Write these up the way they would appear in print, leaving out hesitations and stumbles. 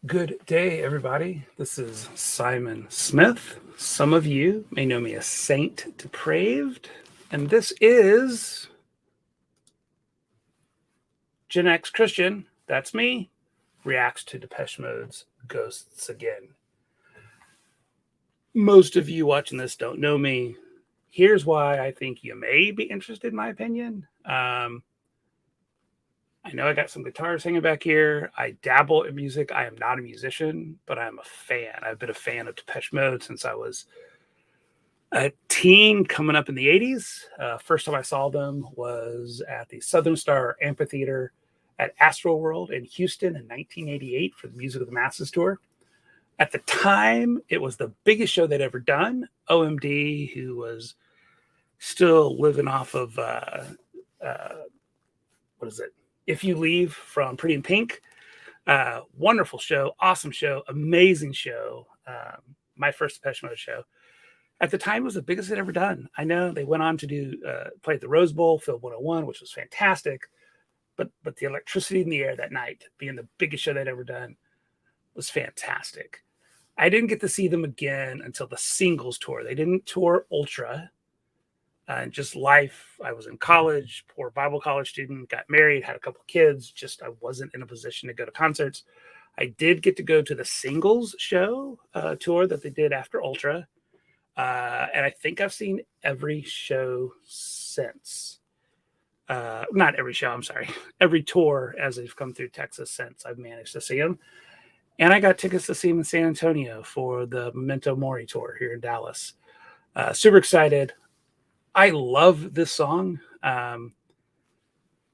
Good day, everybody. This is Simon Smith. Some of you may know me as Saint Depraved, and this is Gen X Christian, that's me, reacts to Depeche Mode's Ghosts Again. Most of you watching this don't know me. Here's why I think you may be interested in my opinion. I know I got some guitars hanging back here. I dabble in music. I am not a musician, but I'm a fan. I've been a fan of Depeche Mode since I was a teen coming up in the 80s. First time I saw them was at the Southern Star Amphitheater at Astroworld in Houston in 1988 for the Music of the Masses tour. At the time, it was the biggest show they'd ever done. OMD, who was still living off of, what is it? If You Leave from Pretty in Pink. Wonderful show, awesome show, amazing show. My first Depeche Mode show. At the time, it was the biggest they'd ever done. I know they went on to do play at the Rose Bowl, Field 101, which was fantastic. But the electricity in the air that night, being the biggest show they'd ever done, was fantastic. I didn't get to see them again until the singles tour. They didn't tour Ultra. And just life. I was in college, poor Bible college student, got married, had a couple kids. Just I wasn't in a position to go to concerts. I did get to go to the singles show tour that they did after Ultra. And I think I've seen every show since. Not every show, I'm sorry. Every tour as they've come through Texas since I've managed to see them. And I got tickets to see them in San Antonio for the Memento Mori tour here in Dallas. Super excited. I love this song.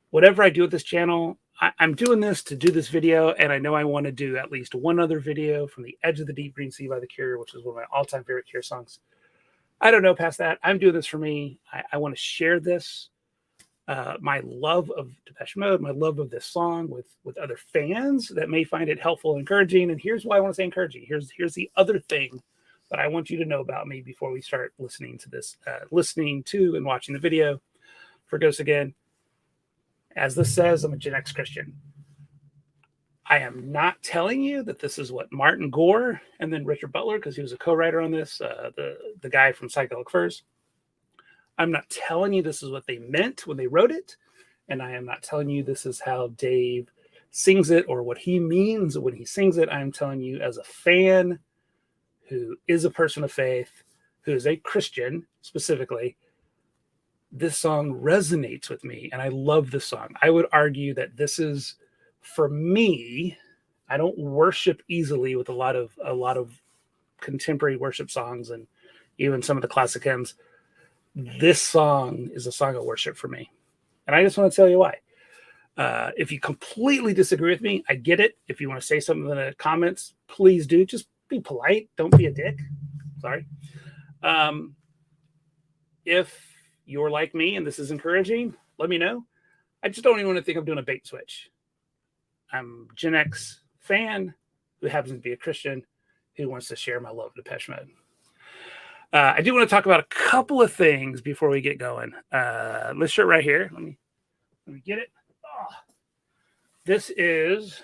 Whatever I do with this channel, I'm doing this to do this video, and I know I want to do at least one other video from The Edge of the Deep Green Sea by The Cure, which is one of my all-time favorite Cure songs. I don't know past that. I'm doing this for me. I want to share this, my love of Depeche Mode, my love of this song with other fans that may find it helpful and encouraging. And here's why I want to say encouraging. Here's the other thing that I want you to know about me before we start listening to this, listening to and watching the video for Ghosts Again. As this says, I'm a Gen X Christian. I am not telling you that this is what Martin Gore and then Richard Butler, because he was a co-writer on this, the guy from Psychedelic Furs. I'm not telling you this is what they meant when they wrote it, and I am not telling you this is how Dave sings it or what he means when he sings it. I am telling you as a fan who is a person of faith, who is a Christian specifically, this song resonates with me, and I love this song. I would argue that this is, for me, I don't worship easily with a lot of contemporary worship songs and even some of the classic hymns. This song is a song of worship for me, and I just want to tell you why. If you completely disagree with me, I get it. If you want to say something in the comments, please do. Just be polite. Don't be a dick. Sorry. If you're like me and this is encouraging, let me know. I just don't even want to think I'm doing a bait switch. I'm a Gen X fan who happens to be a Christian who wants to share my love of Depeche Mode. I do want to talk about a couple of things before we get going. This shirt right here. Let me get it. Oh. This is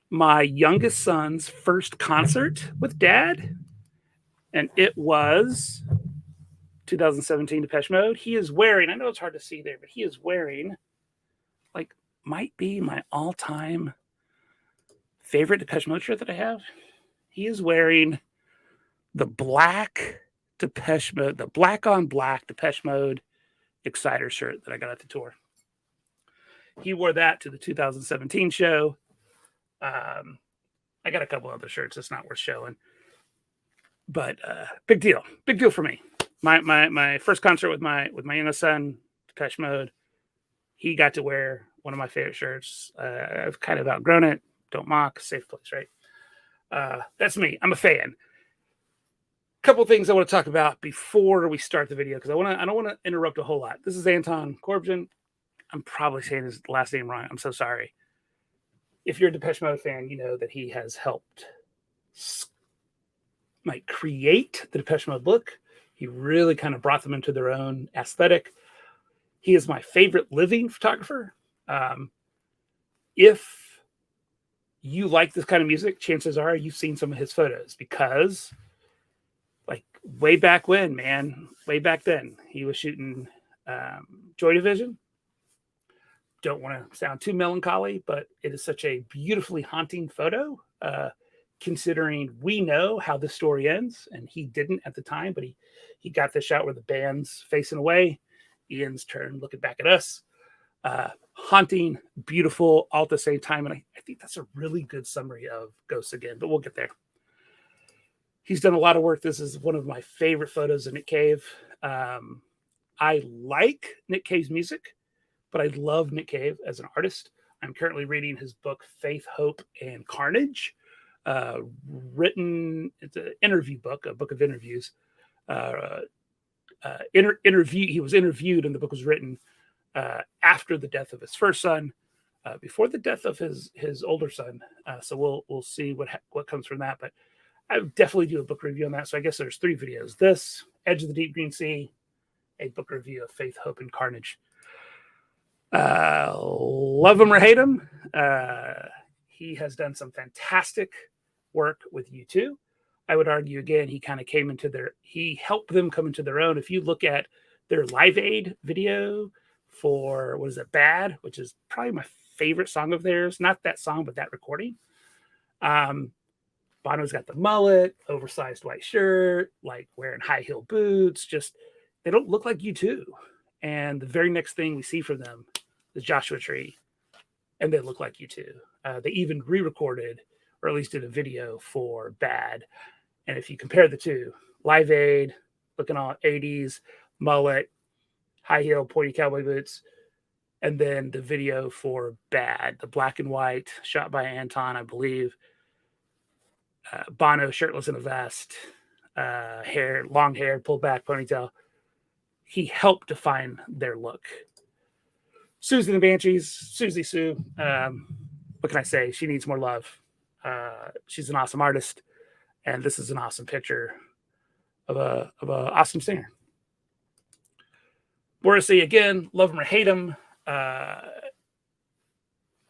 my youngest son's first concert with Dad, and it was 2017 Depeche Mode. He is wearing, I know it's hard to see there, but he is wearing, like, might be my all-time favorite Depeche Mode shirt that I have. He is wearing the black Depeche Mode, the black on black Depeche Mode Exciter shirt that I got at the tour. He wore that to the 2017 show. I got a couple other shirts. It's not worth showing, but big deal for me. My first concert with my youngest son, Depeche Mode. He got to wear one of my favorite shirts. I've kind of outgrown it. Don't mock, safe place, right? That's me. I'm a fan. Couple things I want to talk about before we start the video because I don't want to interrupt a whole lot. This is Anton Corbijn. I'm probably saying his last name wrong. I'm so sorry. If you're a Depeche Mode fan, you know that he has helped create the Depeche Mode look. He really kind of brought them into their own aesthetic. He is my favorite living photographer. If you like this kind of music, chances are you've seen some of his photos, because like way back when, man, way back then, he was shooting Joy Division. Don't want to sound too melancholy, but it is such a beautifully haunting photo, considering we know how the story ends, and he didn't at the time, but he got this shot where the band's facing away, Ian's turn looking back at us. Haunting, beautiful, all at the same time, and I think that's a really good summary of Ghosts Again, but we'll get there. He's done a lot of work. This is one of my favorite photos of Nick Cave. I like Nick Cave's music, but I love Nick Cave as an artist. I'm currently reading his book, Faith, Hope, and Carnage. It's an interview book, a book of interviews. He was interviewed, and the book was written after the death of his first son, before the death of his older son. So we'll see what comes from that. But I would definitely do a book review on that. So I guess there's 3 videos: this, Edge of the Deep Green Sea, a book review of Faith, Hope, and Carnage. Love him or hate him, he has done some fantastic work with U2. I would argue again, he helped them come into their own. If you look at their Live Aid video for, what is it, Bad, which is probably my favorite song of theirs. Not that song, but that recording. Bono's got the mullet, oversized white shirt, like wearing high heel boots. Just, they don't look like U2. And the very next thing we see from them is Joshua Tree, and they look like U2. They even re-recorded, or at least did a video for Bad. And if you compare the two, Live Aid, looking all 80s, mullet, high heel, pointy cowboy boots, and then the video for Bad, the black and white, shot by Anton, I believe. Bono shirtless in a vest, long hair, pulled back ponytail. He helped define their look. Susie and the Banshees, Susie Sue. What can I say? She needs more love. She's an awesome artist, and this is an awesome picture of a awesome singer. Morrissey, again, love him or hate him.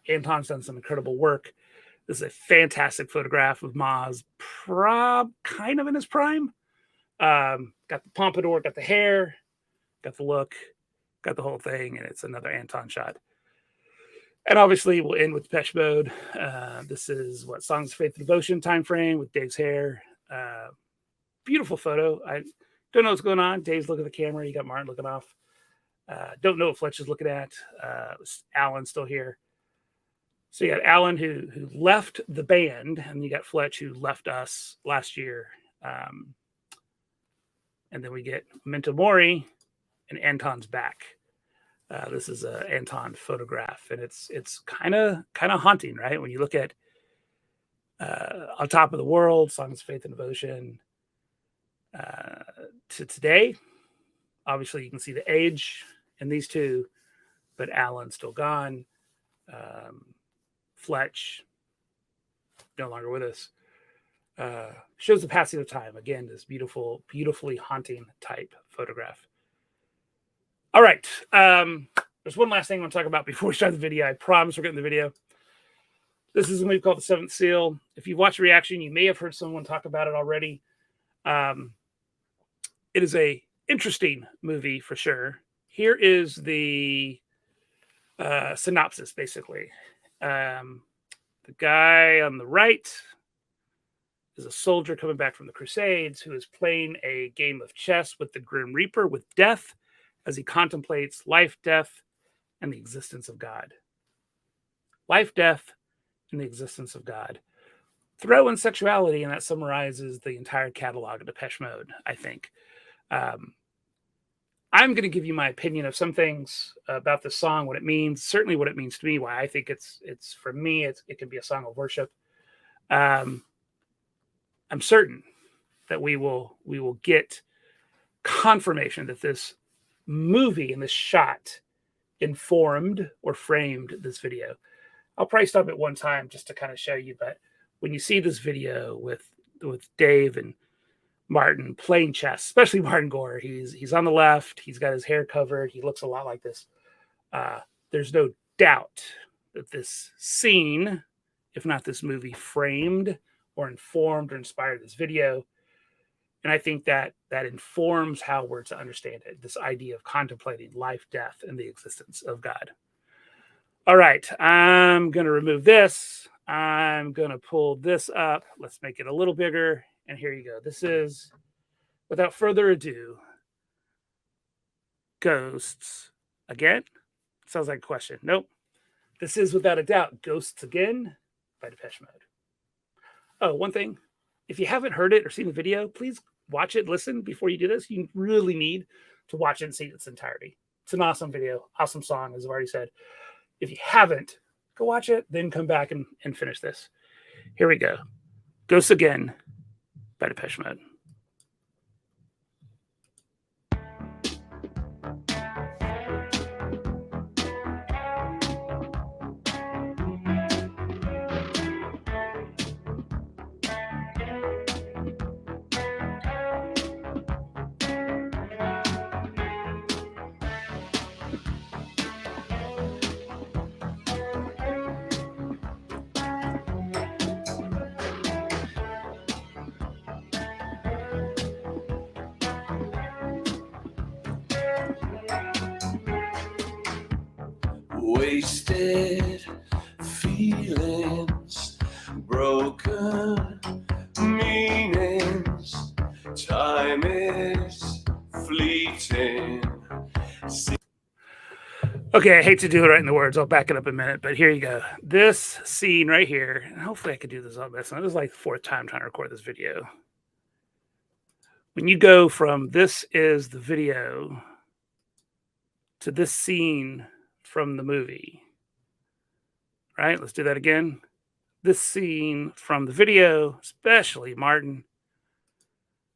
Anton's done some incredible work. This is a fantastic photograph of Maz, kind of in his prime. Got the pompadour, got the hair, got the look, got the whole thing, and it's another Anton shot. And obviously, we'll end with Depeche Mode. This is Songs of Faith and Devotion time frame with Dave's hair. Beautiful photo. I don't know what's going on. Dave's looking at the camera. You got Martin looking off. Don't know what Fletch is looking at. Alan's still here. So you got Alan who left the band, and you got Fletch who left us last year. And then we get Memento Mori, and Anton's back. This is an Anton photograph, and it's kind of haunting, right? When you look at On Top of the World, Songs of Faith and Devotion, to today, obviously you can see the age in these two, but Alan's still gone. Fletch, no longer with us. Shows the passing of time. Again, this beautifully haunting type photograph. All right. There's one last thing I want to talk about before we start the video. I promise we're getting the video. This is a movie called The Seventh Seal. If you've watched the reaction, you may have heard someone talk about it already. It is a interesting movie for sure. Here is the synopsis, basically. The guy on the right is a soldier coming back from the Crusades who is playing a game of chess with the Grim Reaper, with death, as he contemplates life, death, and the existence of God. Life, death, and the existence of God. Throw in sexuality, and that summarizes the entire catalog of Depeche Mode, I think. I'm going to give you my opinion of some things about the song, what it means, certainly what it means to me, why I think it's for me, it can be a song of worship. I'm certain that we will get confirmation that this movie and this shot informed or framed this video. I'll probably stop at one time just to kind of show you, but when you see this video with Dave and Martin playing chess, especially Martin Gore, he's on the left, he's got his hair covered, he looks a lot like this. There's no doubt that this scene if not this movie, framed or informed or inspired this video. And I think that informs how we're to understand it, this idea of contemplating life, death, and the existence of God. All right, I'm going to remove this. I'm going to pull this up. Let's make it a little bigger. And here you go. This is, without further ado, Ghosts Again? Sounds like a question. Nope. This is, without a doubt, Ghosts Again by Depeche Mode. Oh, one thing. If you haven't heard it or seen the video, please watch it, listen before you do this. You really need to watch it and see its entirety. It's an awesome video, awesome song, as I've already said. If you haven't, go watch it, then come back and finish this. Here we go. Ghosts Again by Depeche Mode. Wasted feelings, broken meanings, time is fleeting. Okay, I hate to do it right in the words. I'll back it up a minute, but here you go. This scene right here, and hopefully I could do this on this. This is like the fourth time trying to record this video. When you go from this is the video to this scene from the movie, right? Let's do that again. This scene from the video, especially Martin,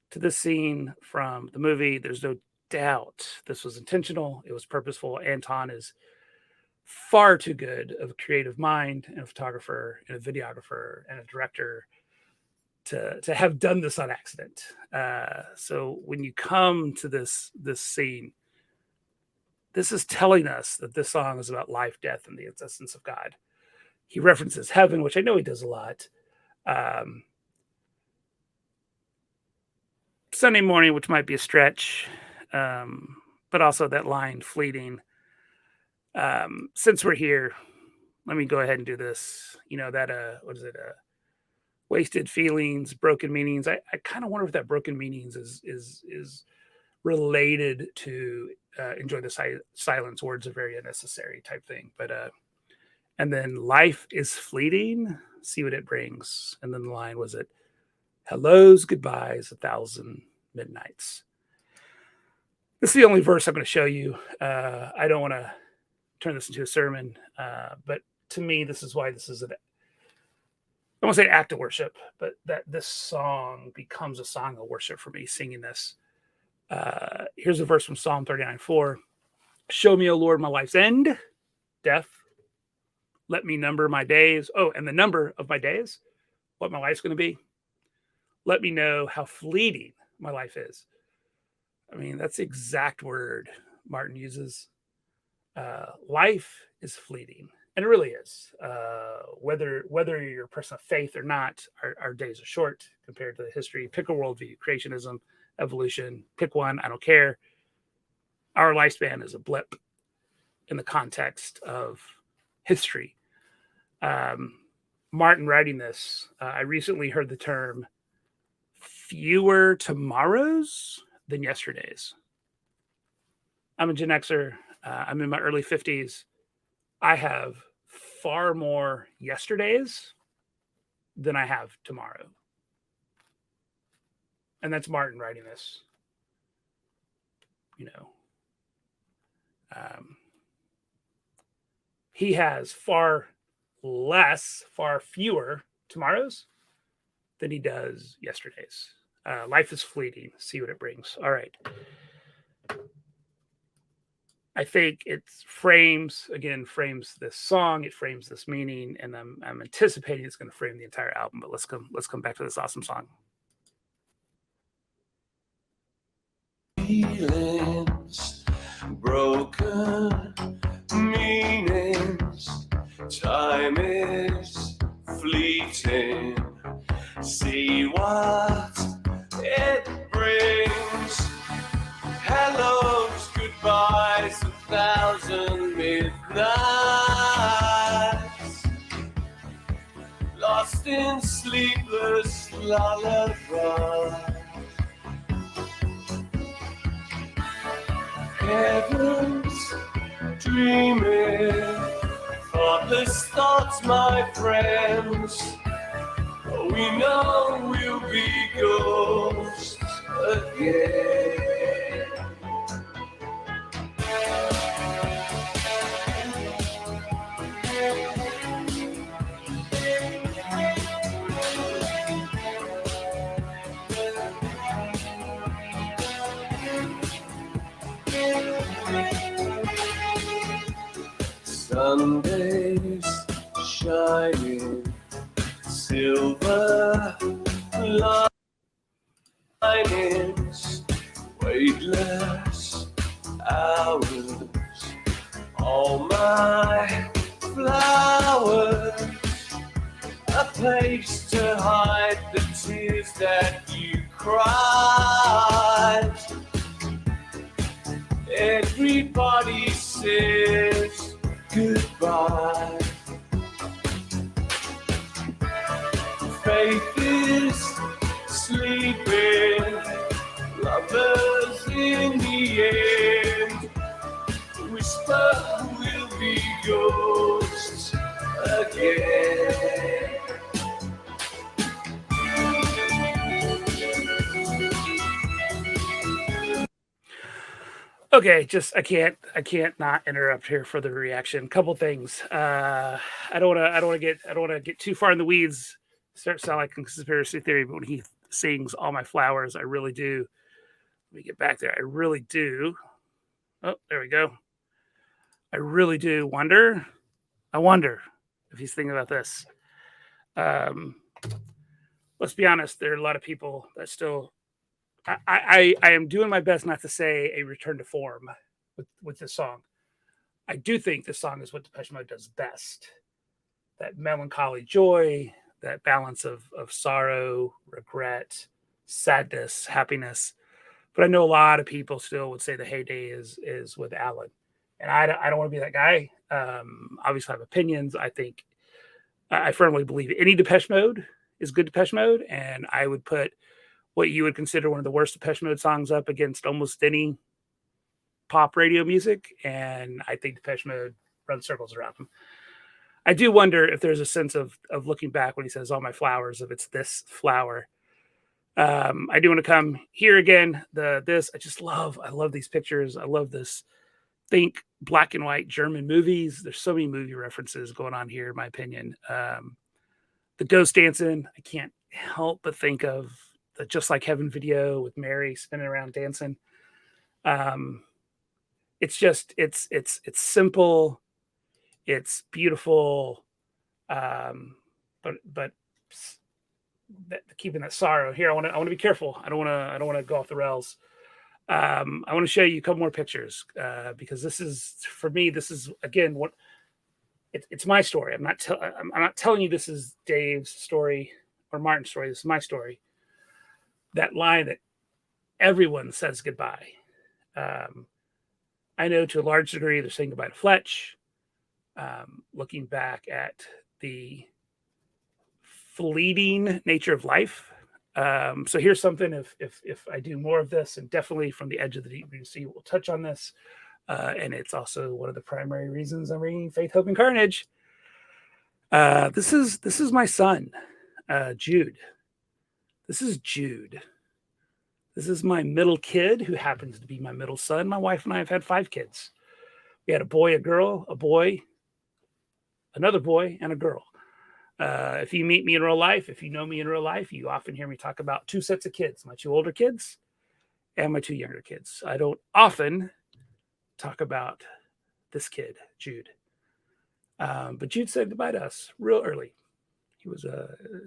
to this scene from the movie, there's no doubt this was intentional. It was purposeful. Anton is far too good of a creative mind and a photographer and a videographer and a director to have done this on accident. So when you come to this scene, this is telling us that this song is about life, death, and the existence of God. He references heaven, which I know he does a lot. Sunday morning, which might be a stretch, but also that line, fleeting. Since we're here, let me go ahead and do this. You know, that, what is it? Wasted feelings, broken meanings. I kind of wonder if that broken meanings is related to enjoy the silence. Words are very unnecessary type thing. But and then life is fleeting. See what it brings. And then the line was it, hellos, goodbyes, 1,000 midnights. This is the only verse I'm going to show you. I don't want to turn this into a sermon, but to me, this is why this is I won't say an act of worship, but that this song becomes a song of worship for me, singing this. Here's a verse from Psalm 39:4. Show me, O Lord, my life's end, death. Let me number my days. Oh, and the number of my days, what my life's going to be. Let me know how fleeting my life is. I mean, that's the exact word Martin uses. Life is fleeting. And it really is. Whether you're a person of faith or not, our days are short compared to the history. Pick a worldview, creationism, evolution, pick one, I don't care. Our lifespan is a blip in the context of history. Martin writing this, I recently heard the term fewer tomorrows than yesterdays. I'm a Gen Xer. I'm in my early 50s. I have far more yesterdays than I have tomorrow. And that's Martin writing this. You know, he has far fewer tomorrows than he does yesterdays. Life is fleeting. See what it brings. All right. I think it frames this song, it frames this meaning, and I'm anticipating it's going to frame the entire album. But let's come back to this awesome song. Feelings, broken meanings, time is fleeting. See what it brings. Hellos, goodbyes, 1,000 midnights. Lost in sleepless lullaby. Heavens dreaming, thoughtless thoughts, my friends. We know we'll be ghosts again. Sundays shining, silver linings, weightless hours, all my flowers, a place to hide the tears that you cried. Everybody says goodbye. Faith is sleeping, lovers in the end. Whisper we'll be ghosts again. Okay, I can't not interrupt here for the reaction. Couple things. I don't want to get too far in the weeds. Start to sound like a conspiracy theory, but when he sings "All My Flowers," I really do. Let me get back there. I really do. Oh, there we go. I really do wonder. I wonder if he's thinking about this. Let's be honest. There are a lot of people that still. I am doing my best not to say a return to form with this song. I do think this song is what Depeche Mode does best. That melancholy joy, that balance of sorrow, regret, sadness, happiness. But I know a lot of people still would say the heyday is with Alan. And I don't want to be that guy. Obviously, I have opinions. I firmly believe any Depeche Mode is good Depeche Mode. And I would put what you would consider one of the worst Depeche Mode songs up against almost any pop radio music. And I think Depeche Mode runs circles around them. I do wonder if there's a sense of looking back when he says "all my flowers," if it's this flower. I do want to come here again. I love these pictures. I love this. Think black and white German movies. There's so many movie references going on here, in my opinion. The ghost dancing, I can't help but think of the Just Like Heaven video with Mary spinning around dancing. It's simple, it's beautiful, but keeping that sorrow here. I want to be careful. I don't want to go off the rails. I want to show you a couple more pictures because this is, for me, this is again what it's my story. I'm not telling you this is Dave's story or Martin's story. This is my story. That line that everyone says goodbye. I know to a large degree they're saying goodbye to Fletch. Looking back at the fleeting nature of life. So here's something, if I do more of this, and definitely from the edge of the deep blue sea, we'll touch on this. And it's also one of the primary reasons I'm reading Faith, Hope, and Carnage. This is my son, Jude. This is Jude. This is my middle kid, who happens to be my middle son. My wife and I have had 5 kids. We had a boy, a girl, a boy, another boy, and a girl. If you meet me in real life, if you know me in real life, you often hear me talk about 2 sets of kids, my 2 older kids and my 2 younger kids. I don't often talk about this kid, Jude. But Jude said goodbye to us real early. He was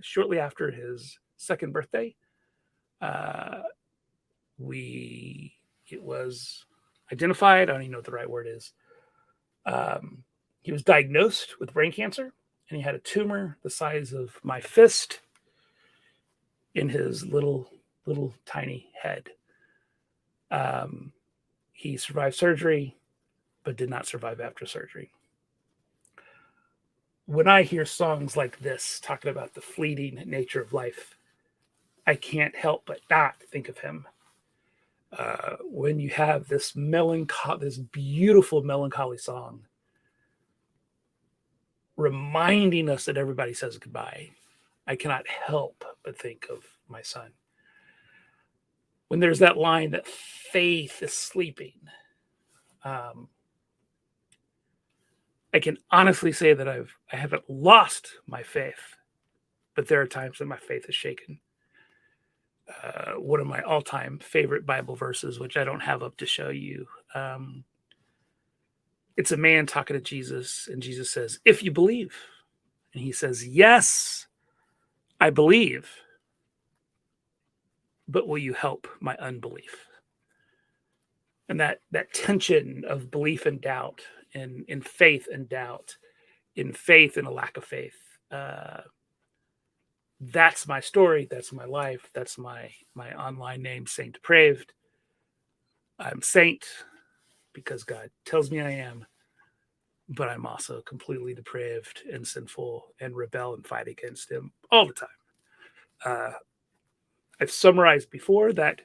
shortly after his 2nd birthday. It was identified. I don't even know what the right word is. He was diagnosed with brain cancer. and he had a tumor the size of my fist in his little tiny head. He survived surgery, but did not survive after surgery. When I hear songs like this talking about the fleeting nature of life, I can't help but not think of him. When you have this beautiful melancholy song reminding us that everybody says goodbye, I cannot help but think of my son. When there's that line that faith is sleeping, I can honestly say that I haven't lost my faith, but there are times that my faith is shaken. One of my all-time favorite Bible verses, which I don't have up to show you. It's a man talking to Jesus, and Jesus says, "If you believe," and he says, "Yes, I believe, but will you help my unbelief?" And that tension of belief and doubt, in faith and doubt, in faith and a lack of faith. That's my story. That's my life. That's my online name, Saint Depraved. I'm saint because God tells me I am, but I'm also completely depraved and sinful and rebel and fight against him all the time. I've summarized before that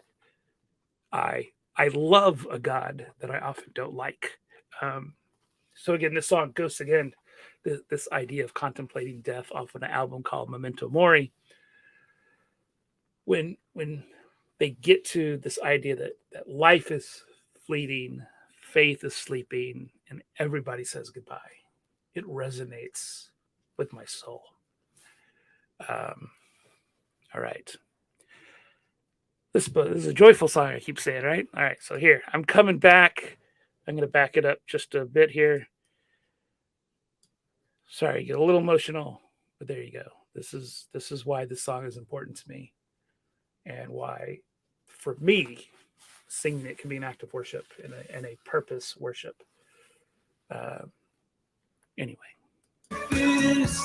I love a God that I often don't like. So again, this song, Ghosts Again, this idea of contemplating death off of an album called Memento Mori. When they get to this idea that life is fleeting, faith is sleeping, and everybody says goodbye, it resonates with my soul. All right. This is a joyful song, I keep saying, right? All right, so here, I'm coming back. I'm going to back it up just a bit here. Sorry, get a little emotional, but there you go. This is why this song is important to me, and why, for me, singing it can be an act of worship and a purpose worship. Anyway. Is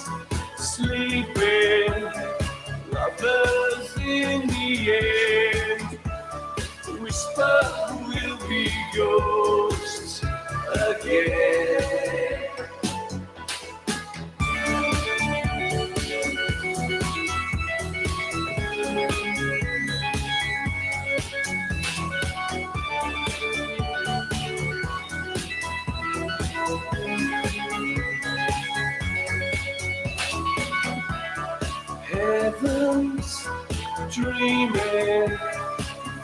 sleeping, lovers in the end, whisper will be ghosts again. Heaven's dreaming,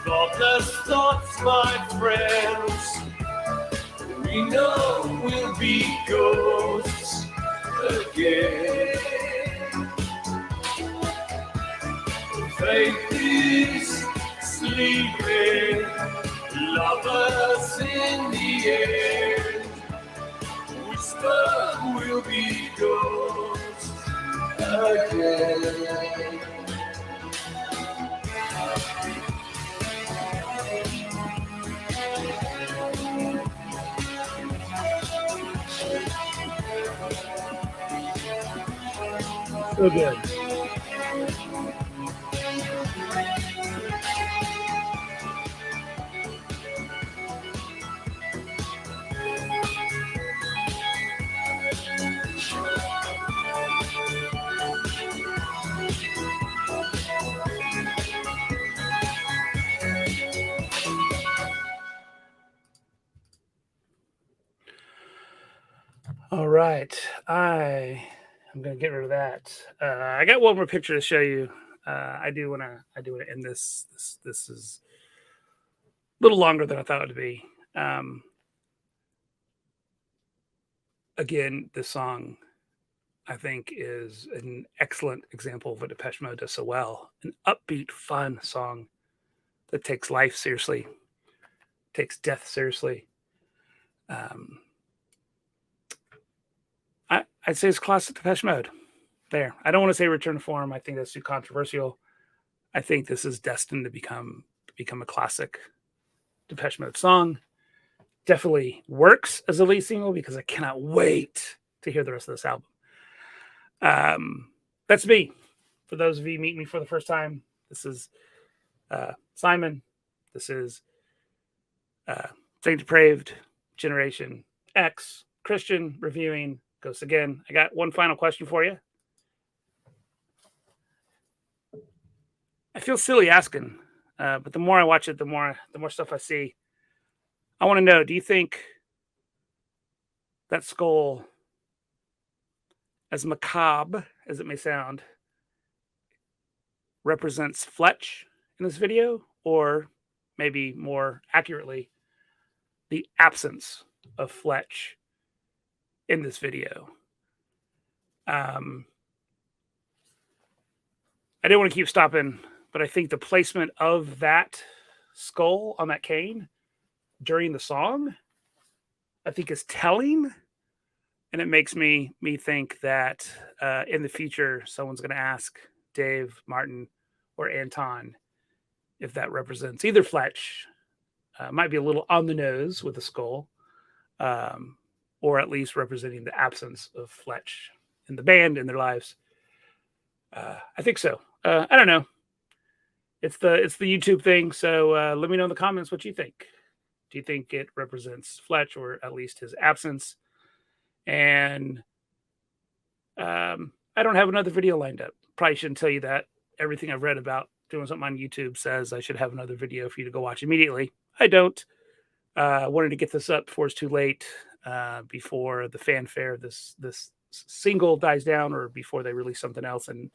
thoughtless thoughts, my friends. We know we'll be ghosts again. Faith is sleeping, lovers in the end. Whisper will be ghosts again. So good. All right, I'm gonna get rid of that. I got one more picture to show you. I do want to end this. This is a little longer than I thought it would be. Again, this song, I think, is an excellent example of what Depeche Mode does so well. An upbeat, fun song that takes life seriously, takes death seriously. I'd say it's classic Depeche Mode. There. I don't want to say return to form. I think that's too controversial. I think this is destined to become a classic Depeche Mode song. Definitely works as a lead single because I cannot wait to hear the rest of this album. That's me. For those of you meeting me for the first time, this is Simon. This is Saint Depraved, Generation X, Christian, reviewing Ghosts Again. I got one final question for you. I feel silly asking, but the more I watch it, the more stuff I see. I want to know, do you think that skull, as macabre as it may sound, represents Fletch in this video, or maybe more accurately, the absence of Fletch in this video? I didn't want to keep stopping, but I think the placement of that skull on that cane during the song, I think, is telling, and it makes me think that in the future someone's going to ask Dave, Martin, or Anton if that represents either Fletch. Might be a little on the nose with the skull, or at least representing the absence of Fletch in the band in their lives. I think so. I don't know. It's the YouTube thing. So let me know in the comments what you think. Do you think it represents Fletch, or at least his absence? And I don't have another video lined up. Probably shouldn't tell you that. Everything I've read about doing something on YouTube says I should have another video for you to go watch immediately. I don't. Wanted to get this up before it's too late, before the fanfare of this single dies down, or before they release something else and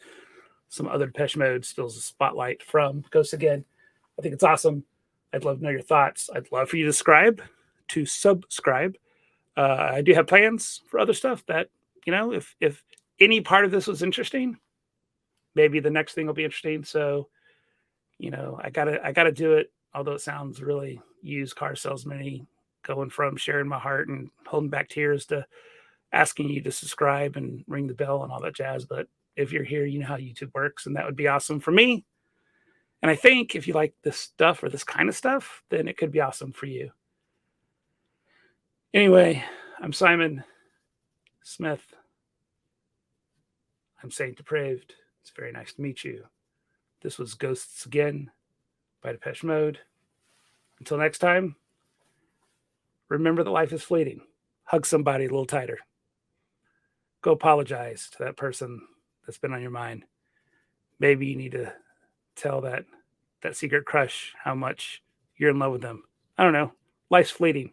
some other Depeche Mode steals the spotlight from Ghosts Again. I think it's awesome. I'd love to know your thoughts. I'd love for you to subscribe. I do have plans for other stuff that, if any part of this was interesting, maybe the next thing will be interesting. So, I gotta do it. Although it sounds really used car salesman-y, going from sharing my heart and holding back tears to asking you to subscribe and ring the bell and all that jazz. But if you're here, you know how YouTube works, and that would be awesome for me. And I think if you like this stuff, or this kind of stuff, then it could be awesome for you. Anyway, I'm Simon Smith. I'm Saint Depraved. It's very nice to meet you. This was Ghosts Again by Depeche Mode. Until next time, remember that life is fleeting. Hug somebody a little tighter. Go apologize to that person that's been on your mind. Maybe you need to tell that secret crush how much you're in love with them. I don't know. Life's fleeting.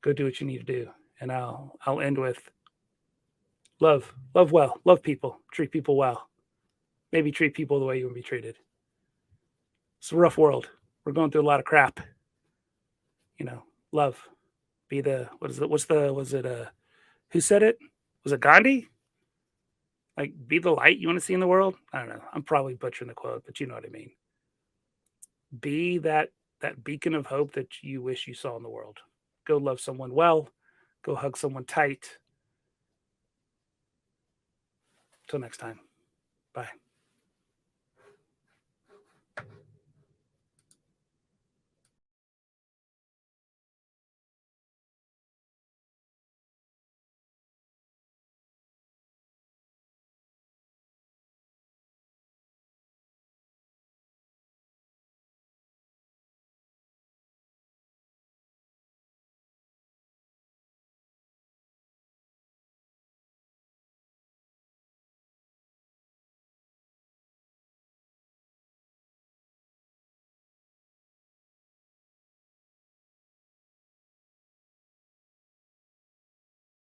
Go do what you need to do. And I'll end with love. Love well. Love people. Treat people well. Maybe treat people the way you want to be treated. It's a rough world. We're going through a lot of crap. Love. Be the, who said it? Was it Gandhi? Like, be the light you want to see in the world? I don't know. I'm probably butchering the quote, but you know what I mean. Be that beacon of hope that you wish you saw in the world. Go love someone well. Go hug someone tight. Till next time. Bye.